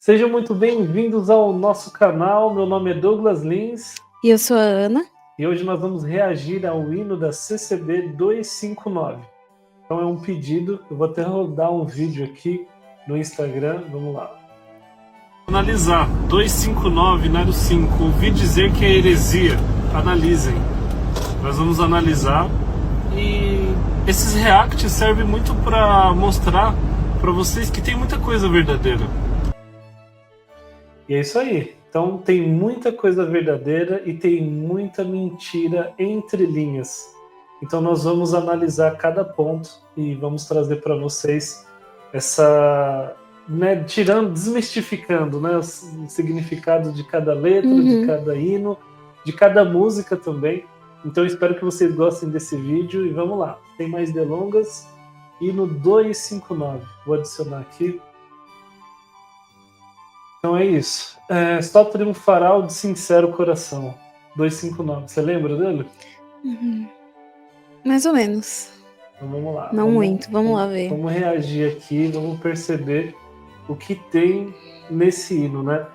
Sejam muito bem-vindos ao nosso canal. Meu nome é Douglas Lins E eu sou a Ana. e hoje nós vamos reagir ao hino da CCB 259. Então é um pedido, eu vou até rodar um vídeo aqui no Instagram, vamos lá. Analisar 259, Naro 5, ouvi dizer que é heresia, analisem. Nós vamos analisar e esses reacts servem muito para mostrar para vocês que tem muita coisa verdadeira. E é isso aí. Então tem muita coisa verdadeira e tem muita mentira entre linhas. Então nós vamos analisar cada ponto e vamos trazer para vocês essa, né, desmistificando, né, o significado de cada letra, de cada hino, de cada música também. Então espero que vocês gostem desse vídeo e vamos lá. Sem mais delongas, hino 259. Vou adicionar aqui. Então é isso. Só triunfará o de sincero coração. 259. Você lembra dele? Mais ou menos. Então vamos lá. Não muito, vamos lá ver. Vamos reagir aqui, vamos perceber o que tem nesse hino, né?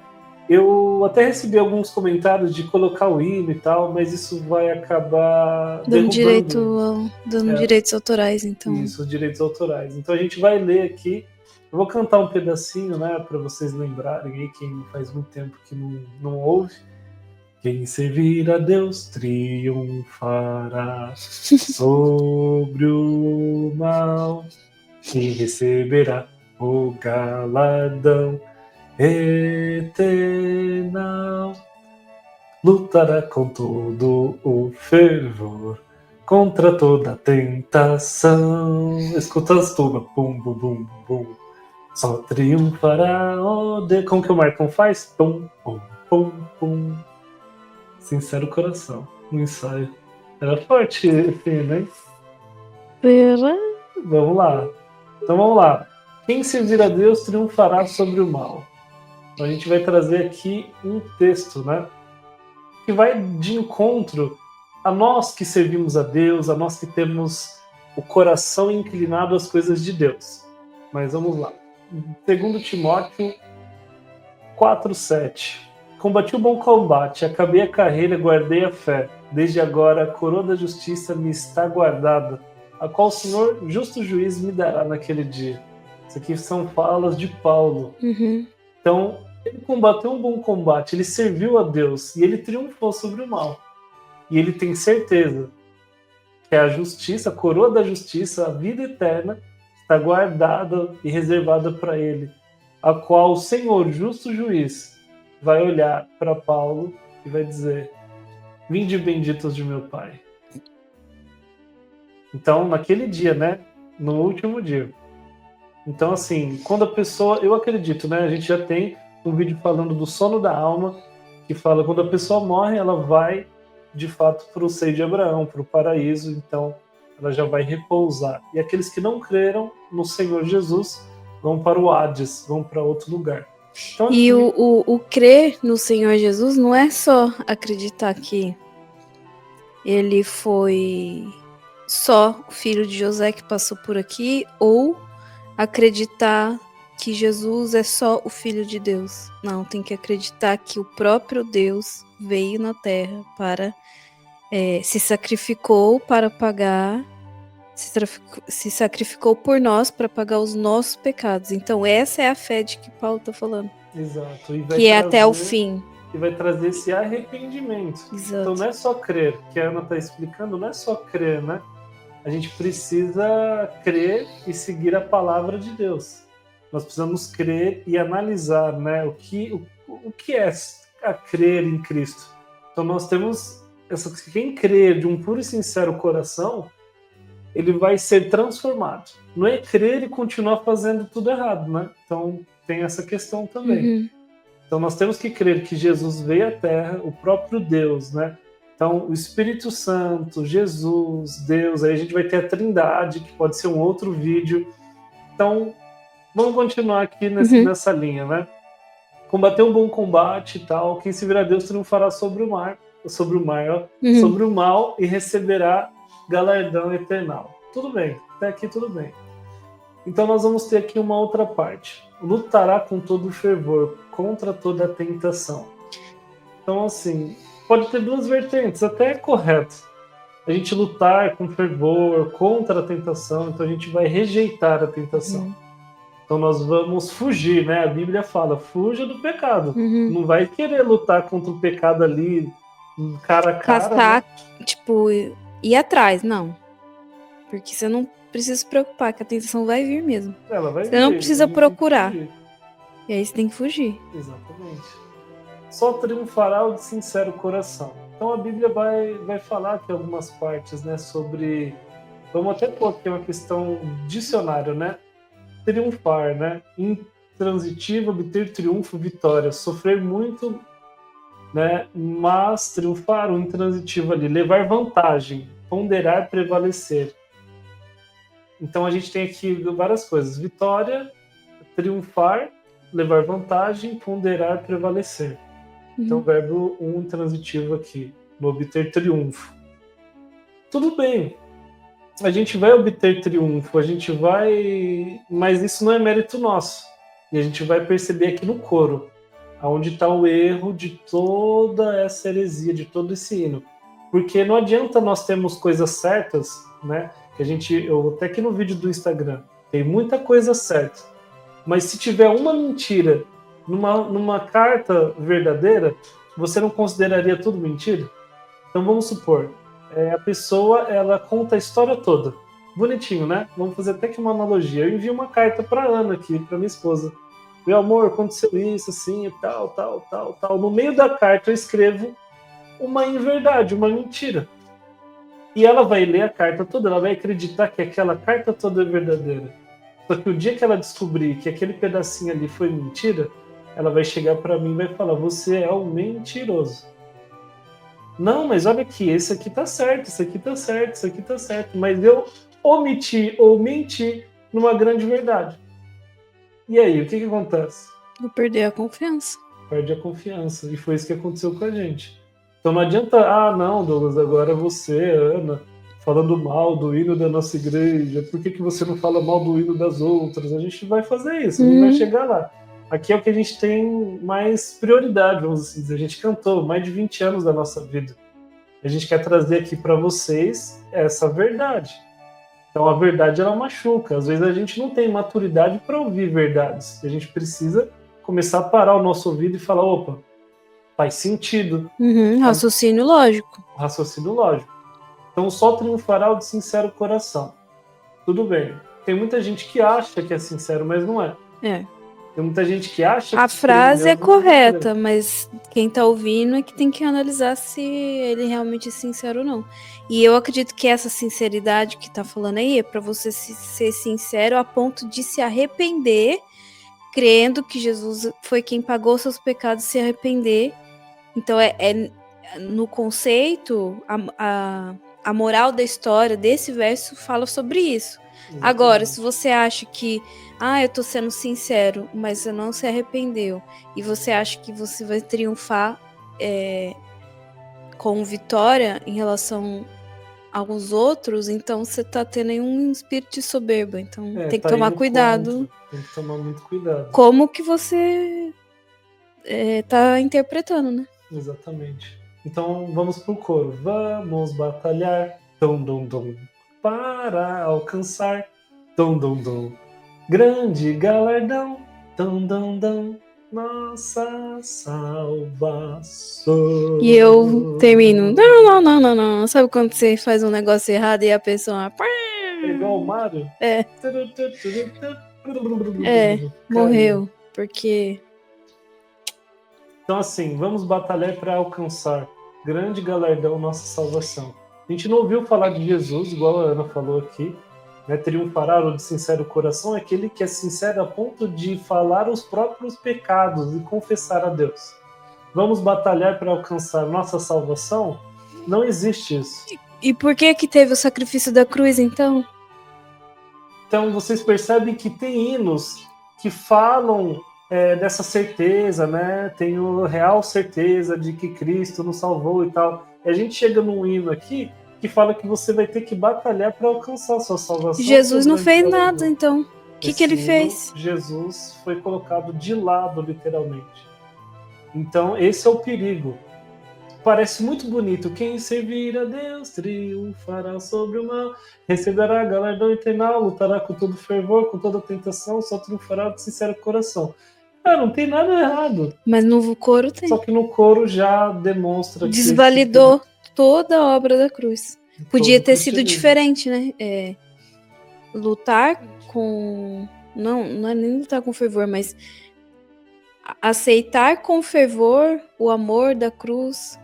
Eu até recebi alguns comentários de colocar o hino e tal, mas isso vai acabar Dando derrubando. direitos autorais, então. Isso, os direitos autorais. Então a gente vai ler aqui. Eu vou cantar um pedacinho, né, para vocês lembrarem aí, quem faz muito tempo que não ouve. Quem servir a Deus triunfará sobre o mal e receberá o galardão eternal. Lutará com todo o fervor contra toda tentação. Escuta as tubas, bum, bum, bum, bum. Só triunfará o Deus. Como que o Marcão faz? Pum, pum, pum, pum. Sincero coração. No ensaio. Era forte esse, né? Será? Vamos lá. Então vamos lá. Quem servir a Deus triunfará sobre o mal. Então, a gente vai trazer aqui um texto, né? Que vai de encontro a nós que servimos a Deus, a nós que temos o coração inclinado às coisas de Deus. Mas vamos lá. 2 Timóteo 4:7. Combati o bom combate, acabei a carreira, guardei a fé. Desde agora a coroa da justiça me está guardada, a qual o Senhor, justo juiz, me dará naquele dia. Isso aqui são falas de Paulo. Então, ele combateu um bom combate, ele serviu a Deus e ele triunfou sobre o mal. E ele tem certeza que a justiça, a coroa da justiça, a vida eterna, está guardada e reservada para ele, a qual o Senhor, justo juiz, vai olhar para Paulo e vai dizer: vinde benditos de meu Pai. Então, naquele dia, né? No último dia. Então, assim, quando a pessoa... Eu acredito, né? A gente já tem um vídeo falando do sono da alma, que fala quando a pessoa morre, ela vai, de fato, para o seio de Abraão, para o paraíso. Então, ela já vai repousar. E aqueles que não creram no Senhor Jesus vão para o Hades, vão para outro lugar. Então, e o crer no Senhor Jesus não é só acreditar que ele foi só o filho de José que passou por aqui, ou acreditar que Jesus é só o filho de Deus. Não, tem que acreditar que o próprio Deus veio na Terra para se sacrificou para pagar, se sacrificou por nós para pagar os nossos pecados. Então essa é a fé de que Paulo está falando. Exato. E vai que trazer, é até o fim. E vai trazer esse arrependimento. Exato. Então não é só crer, que a Ana está explicando, não é só crer, né? A gente precisa crer e seguir a palavra de Deus. Nós precisamos crer e analisar, né, o que é a crer em Cristo. Então nós temos quem crer de um puro e sincero coração, ele vai ser transformado. Não é crer e continuar fazendo tudo errado, né? Então tem essa questão também. Então nós temos que crer que Jesus veio à Terra, o próprio Deus, né? Então o Espírito Santo, Jesus, Deus, aí a gente vai ter a Trindade, que pode ser um outro vídeo. Então vamos continuar aqui nessa linha, né? Combater um bom combate e tal. Quem se virar a Deus triunfará sobre o mal e receberá galardão eternal. Tudo bem, até aqui tudo bem. Então nós vamos ter aqui uma outra parte. Lutará com todo o fervor, contra toda a tentação. Então, assim, pode ter duas vertentes, até é correto. A gente lutar com fervor, contra a tentação, então a gente vai rejeitar a tentação. Então nós vamos fugir, né? A Bíblia fala, fuja do pecado. Não vai querer lutar contra o pecado ali, cara a cara. Caçar, tipo, ir atrás, não. Porque você não precisa se preocupar, que a tentação vai vir mesmo. Ela vai Você não precisa procurar. E aí você tem que fugir. Exatamente. Só triunfará o de sincero coração. Então a Bíblia vai falar aqui algumas partes, né, sobre... Vamos até pôr aqui uma questão dicionário, né? Triunfar, né? Intransitivo, obter triunfo, vitória. Sofrer muito, né? Mas triunfar, o intransitivo ali. Levar vantagem, ponderar, prevalecer. Então a gente tem aqui várias coisas. Vitória, triunfar, levar vantagem, ponderar, prevalecer. Então, o verbo intransitivo aqui, no obter triunfo. Tudo bem, a gente vai obter triunfo, a gente vai... Mas isso não é mérito nosso. E a gente vai perceber aqui no coro, onde está o erro de toda essa heresia, de todo esse hino. Porque não adianta nós termos coisas certas, né? Que eu até aqui no vídeo do Instagram, tem muita coisa certa. Mas se tiver uma mentira numa carta verdadeira, você não consideraria tudo mentira? Então vamos supor, a pessoa ela conta a história toda. Bonitinho, né? Vamos fazer até que uma analogia. Eu envio uma carta para Ana aqui, para minha esposa. Meu amor, aconteceu isso, assim, tal, tal, tal, tal. No meio da carta eu escrevo uma inverdade, uma mentira. E ela vai ler a carta toda, ela vai acreditar que aquela carta toda é verdadeira. Só que o dia que ela descobrir que aquele pedacinho ali foi mentira, ela vai chegar para mim e vai falar, você é um mentiroso. Não, mas olha aqui, esse aqui tá certo, isso aqui tá certo, isso aqui tá certo. Mas eu omiti ou menti numa grande verdade. E aí, o que acontece? Vou perder a confiança. Perde a confiança. E foi isso que aconteceu com a gente. Então não adianta, não, Douglas, agora você, Ana, falando mal do hino da nossa igreja, por que você não fala mal do hino das outras? A gente vai fazer isso, a gente vai chegar lá. Aqui é o que a gente tem mais prioridade, vamos assim dizer. A gente cantou mais de 20 anos da nossa vida. A gente quer trazer aqui para vocês essa verdade. Então a verdade ela machuca. Às vezes a gente não tem maturidade para ouvir verdades. A gente precisa começar a parar o nosso ouvido e falar, opa, faz sentido. Raciocínio lógico. Raciocínio lógico. Então só triunfará o de sincero coração. Tudo bem. Tem muita gente que acha que é sincero, mas não é. Tem muita gente que acha a que... A frase é correta, mas quem tá ouvindo é que tem que analisar se ele realmente é sincero ou não. E eu acredito que essa sinceridade que tá falando aí é pra você ser sincero a ponto de se arrepender, crendo que Jesus foi quem pagou seus pecados e se arrepender. Então, no conceito, a moral da história desse verso fala sobre isso. Exatamente. Agora, se você acha que eu tô sendo sincero, mas você não se arrependeu, e você acha que você vai triunfar com vitória em relação aos outros, então você tá tendo aí um espírito de soberba. Então tem que tomar cuidado. Tem que tomar muito cuidado. Como que você tá interpretando, né? Exatamente. Então vamos pro coro. Vamos batalhar, dom, dom, dom, para alcançar, dom, dom, dom, grande galardão, dom, dom, dom, nossa salvação. E eu termino, não. Sabe quando você faz um negócio errado e a pessoa... É igual o Mario? Morreu, porque... Então assim, vamos batalhar para alcançar grande galardão, nossa salvação. A gente não ouviu falar de Jesus, igual a Ana falou aqui, né? Triunfará o de sincero coração é aquele que é sincero a ponto de falar os próprios pecados e confessar a Deus. Vamos batalhar para alcançar nossa salvação? Não existe isso. E por que teve o sacrifício da cruz, então? Então vocês percebem que tem hinos que falam dessa certeza, né? Tem a real certeza de que Cristo nos salvou e tal. E a gente chega num hino aqui que fala que você vai ter que batalhar para alcançar a sua salvação. Jesus não fez nada, então. Que ele fez? Jesus foi colocado de lado, literalmente. Então, esse é o perigo. Parece muito bonito. Quem servir a Deus triunfará sobre o mal, receberá galardão eternal, lutará com todo fervor, com toda tentação, só triunfará do sincero coração. Não tem nada errado. Mas no coro tem. Só que no coro já demonstra desvalidou toda a obra da cruz. Podia ter sido diferente, né? Lutar com... Não é nem lutar com fervor, mas aceitar com fervor o amor da cruz,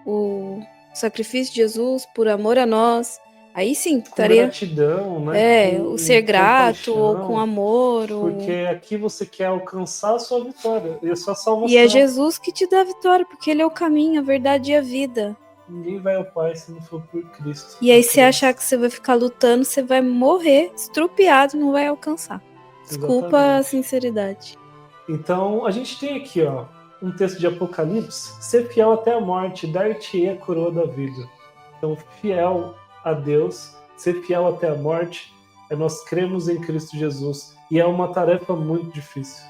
o sacrifício de Jesus por amor a nós. Aí sim, estaria... gratidão, né? O ser grato, ou com amor. Porque aqui você quer alcançar a sua vitória e a sua salvação. E é Jesus que te dá a vitória, porque Ele é o caminho, a verdade e a vida. Ninguém vai ao Pai se não for por Cristo. E aí, se achar que você vai ficar lutando, você vai morrer estrupiado, não vai alcançar. Desculpa Exatamente. a sinceridade. Então, a gente tem aqui, um texto de Apocalipse: ser fiel até a morte, dar-te-ei a coroa da vida. Então, fiel a Deus, ser fiel até a morte, nós cremos em Cristo Jesus. E é uma tarefa muito difícil.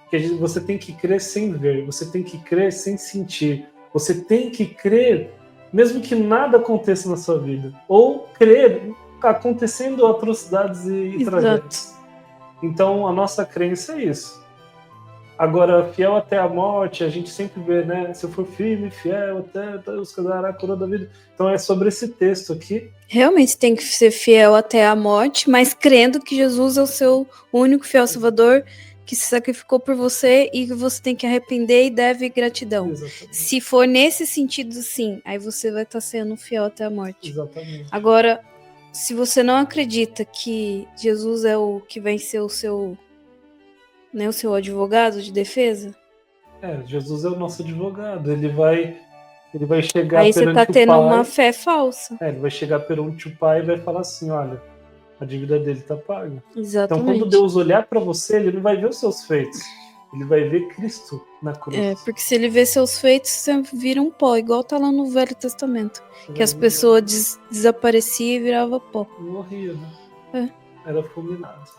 Porque você tem que crer sem ver, você tem que crer sem sentir, você tem que crer mesmo que nada aconteça na sua vida, ou crer acontecendo atrocidades e tragédias. Então, a nossa crença é isso. Agora, fiel até a morte, a gente sempre vê, né? Se eu for firme e fiel até Deus dará a coroa da vida. Então, é sobre esse texto aqui. Realmente tem que ser fiel até a morte, mas crendo que Jesus é o seu único fiel salvador, que se sacrificou por você e que você tem que arrepender e deve gratidão. Exatamente. Se for nesse sentido, sim, aí você vai estar sendo fiel até a morte. Exatamente. Agora, se você não acredita que Jesus é o que vai ser o seu advogado de defesa... Jesus é o nosso advogado. Ele vai chegar aí perante o Pai. Aí você tá tendo uma fé falsa. Ele vai chegar perante o Pai e vai falar assim: olha, a dívida dele tá paga. Exatamente. Então, quando Deus olhar para você, ele não vai ver os seus feitos. Ele vai ver Cristo na cruz. Porque se ele vê seus feitos, você vira um pó, igual tá lá no Velho Testamento. Que as pessoas desapareciam e viravam pó. Morria, né? Era fulminado.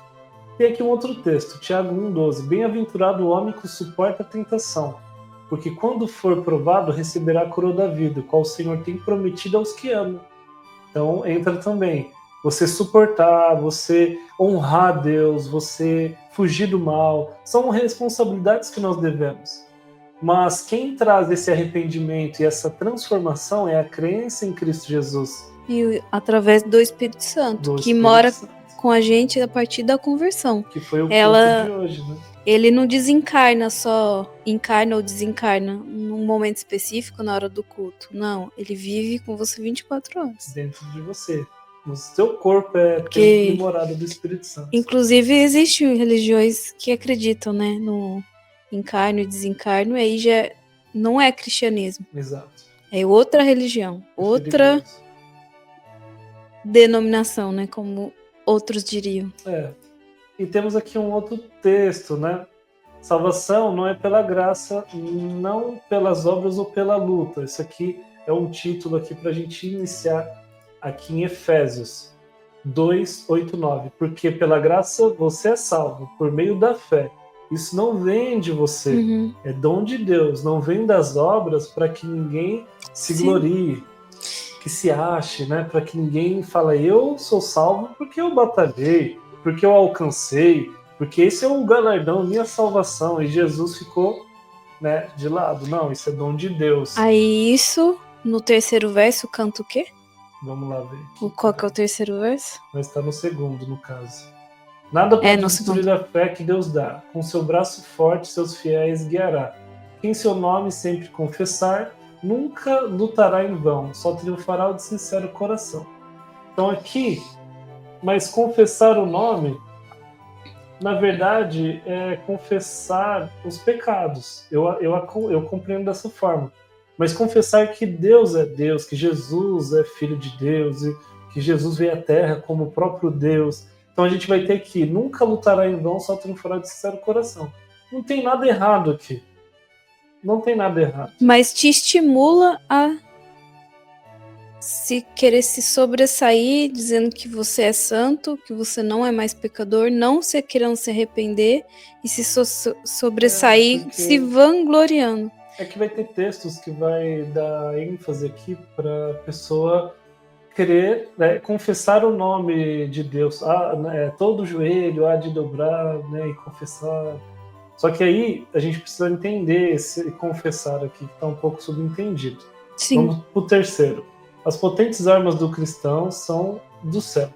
Tem aqui um outro texto, Tiago 1,12. Bem-aventurado o homem que suporta a tentação, porque quando for provado, receberá a coroa da vida, qual o Senhor tem prometido aos que amam. Então, entra também você suportar, você honrar Deus, você fugir do mal. São responsabilidades que nós devemos. Mas quem traz esse arrependimento e essa transformação é a crença em Cristo Jesus. E através do Espírito Santo, que mora com a gente a partir da conversão. Que foi o ponto de hoje, né? Ele não desencarna só, encarna ou desencarna num momento específico na hora do culto. Não, ele vive com você 24 horas. Dentro de você. O seu corpo é templo e morada do Espírito Santo. Inclusive, existem religiões que acreditam, né, no encarno e desencarno, e aí já não é cristianismo. Exato. É outra religião, outra denominação, né, como outros diriam. E temos aqui um outro texto, né? Salvação não é pela graça, não pelas obras ou pela luta. Isso aqui é um título aqui para a gente iniciar aqui em Efésios 2, 8, 9. Porque pela graça você é salvo, por meio da fé. Isso não vem de você, é dom de Deus. Não vem das obras para que ninguém se glorie, que se ache, né? Para que ninguém fale, eu sou salvo porque eu batalhei, porque eu alcancei, porque esse é o galardão, minha salvação. E Jesus ficou, né, de lado. Não, isso é dom de Deus. Aí isso, no terceiro verso, canta o quê? Vamos lá ver. Qual que é o terceiro verso? Mas está no segundo, no caso. Nada pode destruir a fé que Deus dá. Com seu braço forte, seus fiéis guiará. Quem seu nome sempre confessar, nunca lutará em vão, só triunfará o de sincero coração. Então aqui, mas confessar o nome, na verdade, é confessar os pecados. Eu compreendo dessa forma. Mas confessar que Deus é Deus, que Jesus é Filho de Deus, e que Jesus veio à Terra como o próprio Deus. Então a gente vai ter que nunca lutará em vão, só triunfará de sincero coração. Não tem nada errado aqui. Não tem nada errado. Mas te estimula a se querer se sobressair, dizendo que você é santo, que você não é mais pecador, não se querendo se arrepender e se sobressair, porque se vangloriando. é que vai ter textos que vai dar ênfase aqui para a pessoa crer, né, confessar o nome de Deus. Né, todo joelho há de dobrar, né, e confessar. Só que aí a gente precisa entender esse confessar aqui, que está um pouco subentendido. Sim. Vamos para o terceiro. As potentes armas do cristão são do céu.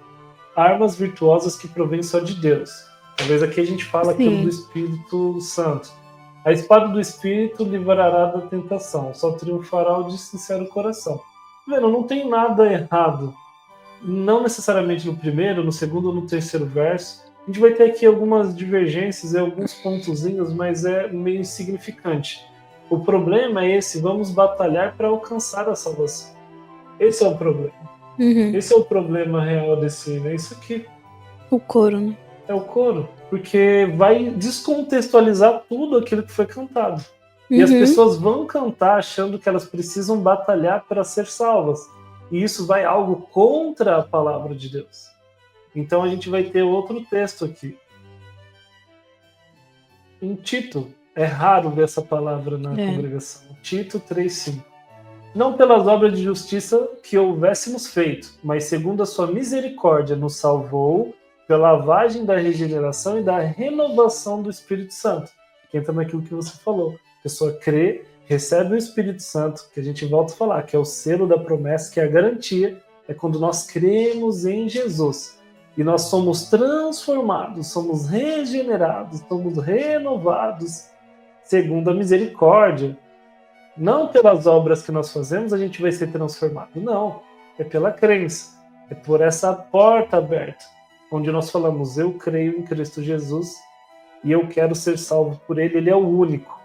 Armas virtuosas que provêm só de Deus. Talvez aqui a gente fala aquilo do Espírito Santo. A espada do Espírito livrará da tentação, só triunfará o de sincero coração. Vendo, não tem nada errado. Não necessariamente no primeiro, no segundo ou no terceiro verso. A gente vai ter aqui algumas divergências e alguns pontozinhos, mas é meio insignificante. O problema é esse, vamos batalhar para alcançar a salvação. Esse é o problema. Esse é o problema real desse hino, é isso aqui. O coro, né? É o coro, porque vai descontextualizar tudo aquilo que foi cantado. E as pessoas vão cantar achando que elas precisam batalhar para ser salvas. E isso vai algo contra a palavra de Deus. Então a gente vai ter outro texto aqui. Em Tito, é raro ver essa palavra na congregação. Tito 3,5. Não pelas obras de justiça que houvéssemos feito, mas segundo a sua misericórdia nos salvou pela lavagem da regeneração e da renovação do Espírito Santo. Que entra naquilo que você falou. A pessoa crê, recebe o Espírito Santo, que a gente volta a falar, que é o selo da promessa, que é a garantia, é quando nós cremos em Jesus. E nós somos transformados, somos regenerados, somos renovados segundo a misericórdia. Não pelas obras que nós fazemos a gente vai ser transformado, não. É pela crença, é por essa porta aberta, onde nós falamos, eu creio em Cristo Jesus e eu quero ser salvo por Ele, Ele é o único.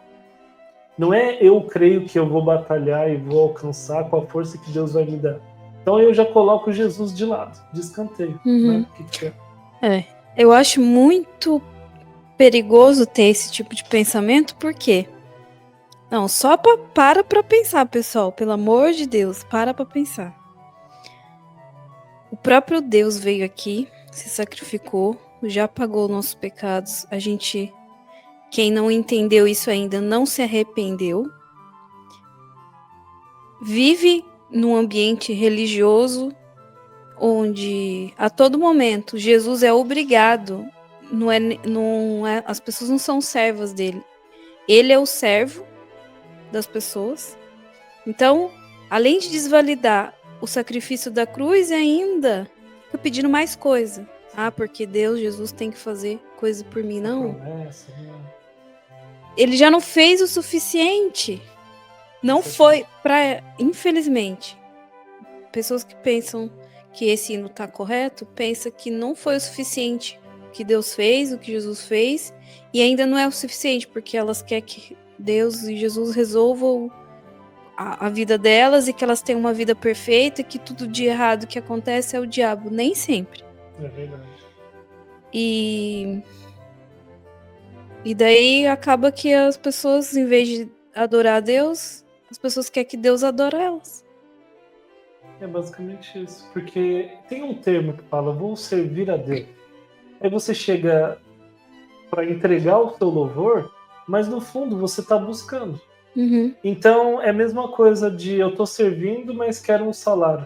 Não é eu creio que eu vou batalhar e vou alcançar com a força que Deus vai me dar. Então eu já coloco Jesus de lado, de escanteio. Né? O que é? Eu acho muito perigoso ter esse tipo de pensamento, por quê? Não, só para pensar, pessoal. Pelo amor de Deus, para pensar. O próprio Deus veio aqui, se sacrificou, já pagou nossos pecados. A gente, quem não entendeu isso ainda, não se arrependeu. Vive num ambiente religioso, onde a todo momento Jesus é obrigado. As pessoas não são servas dele. Ele é o servo das pessoas. Então, além de desvalidar o sacrifício da cruz, ainda fica pedindo mais coisa. Porque Deus, Jesus tem que fazer coisa por mim, não. Ele já não fez o suficiente. Não foi para, infelizmente, pessoas que pensam que esse hino está correto, pensam que não foi o suficiente o que Deus fez, o que Jesus fez, e ainda não é o suficiente, porque elas querem que Deus e Jesus resolvam a vida delas e que elas tenham uma vida perfeita, que tudo de errado que acontece é o diabo. Nem sempre. É verdade. E daí acaba que as pessoas, em vez de adorar a Deus, as pessoas querem que Deus adore elas. É basicamente isso. Porque tem um termo que fala, vou servir a Deus. Aí você chega para entregar o seu louvor, mas no fundo você está buscando. Então é a mesma coisa de eu estou servindo, mas quero um salário.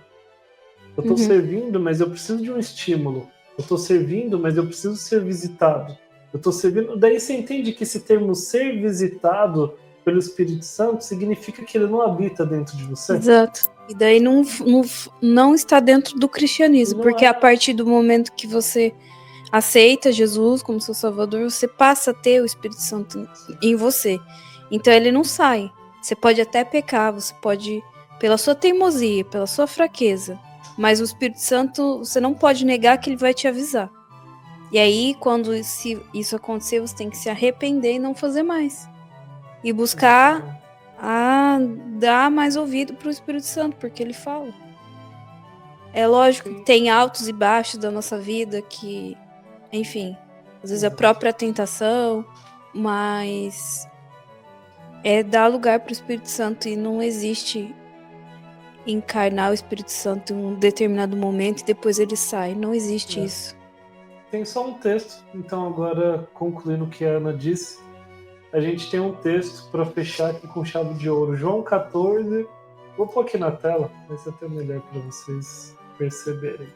Eu estou servindo, mas eu preciso de um estímulo. Eu estou servindo, mas eu preciso ser visitado. Eu estou servindo. Daí você entende que esse termo ser visitado pelo Espírito Santo significa que ele não habita dentro de você? Exato. E daí não está dentro do cristianismo, porque a partir do momento que você aceita Jesus como seu salvador, você passa a ter o Espírito Santo em você. Então ele não sai. Você pode até pecar, você pode, pela sua teimosia, pela sua fraqueza, mas o Espírito Santo, você não pode negar que ele vai te avisar. E aí, quando isso acontecer, você tem que se arrepender e não fazer mais. E buscar dar mais ouvido para o Espírito Santo, porque ele fala. É lógico que tem altos e baixos da nossa vida, que, enfim, às vezes a própria tentação, mas é dar lugar para o Espírito Santo, e não existe encarnar o Espírito Santo em um determinado momento e depois ele sai. Não existe isso. Tem só um texto, então agora concluindo o que a Ana disse, a gente tem um texto para fechar aqui com chave de ouro. João 14, vou pôr aqui na tela, vai ser até melhor para vocês perceberem.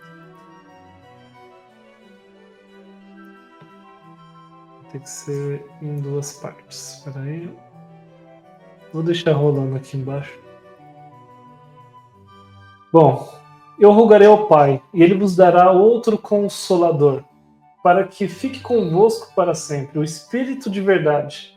Tem que ser em 2 partes. Espera aí. Vou deixar rolando aqui embaixo. Bom, eu rogarei ao Pai, e ele vos dará outro Consolador, para que fique convosco para sempre, o Espírito de verdade,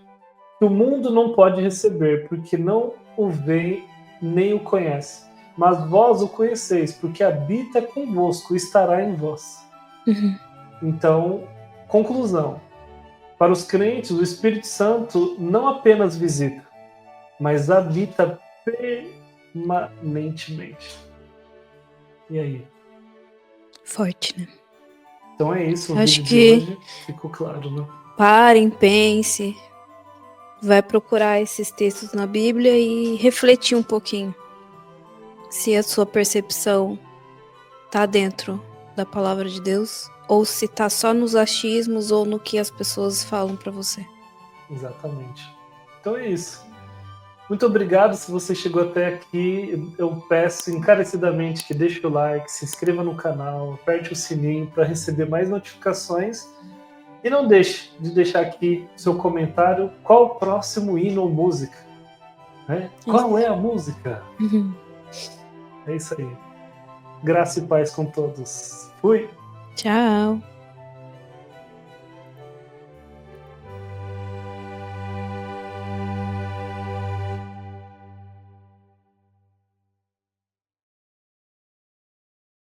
que o mundo não pode receber, porque não o vê nem o conhece. Mas vós o conheceis, porque habita convosco e estará em vós. Uhum. Então, conclusão. Para os crentes, o Espírito Santo não apenas visita, mas habita permanentemente. E aí? Forte, né? Então é isso, o Acho vídeo que de hoje ficou claro, né? parem, pense, vai procurar esses textos na Bíblia e refletir um pouquinho se a sua percepção tá dentro da palavra de Deus ou se tá só nos achismos ou no que as pessoas falam para você. Exatamente. Então é isso. Muito obrigado se você chegou até aqui. Eu peço encarecidamente que deixe o like, se inscreva no canal, aperte o sininho para receber mais notificações. E não deixe de deixar aqui seu comentário. Qual o próximo hino ou música? Né? Qual é a música? Uhum. É isso aí. Graça e paz com todos. Fui! Tchau.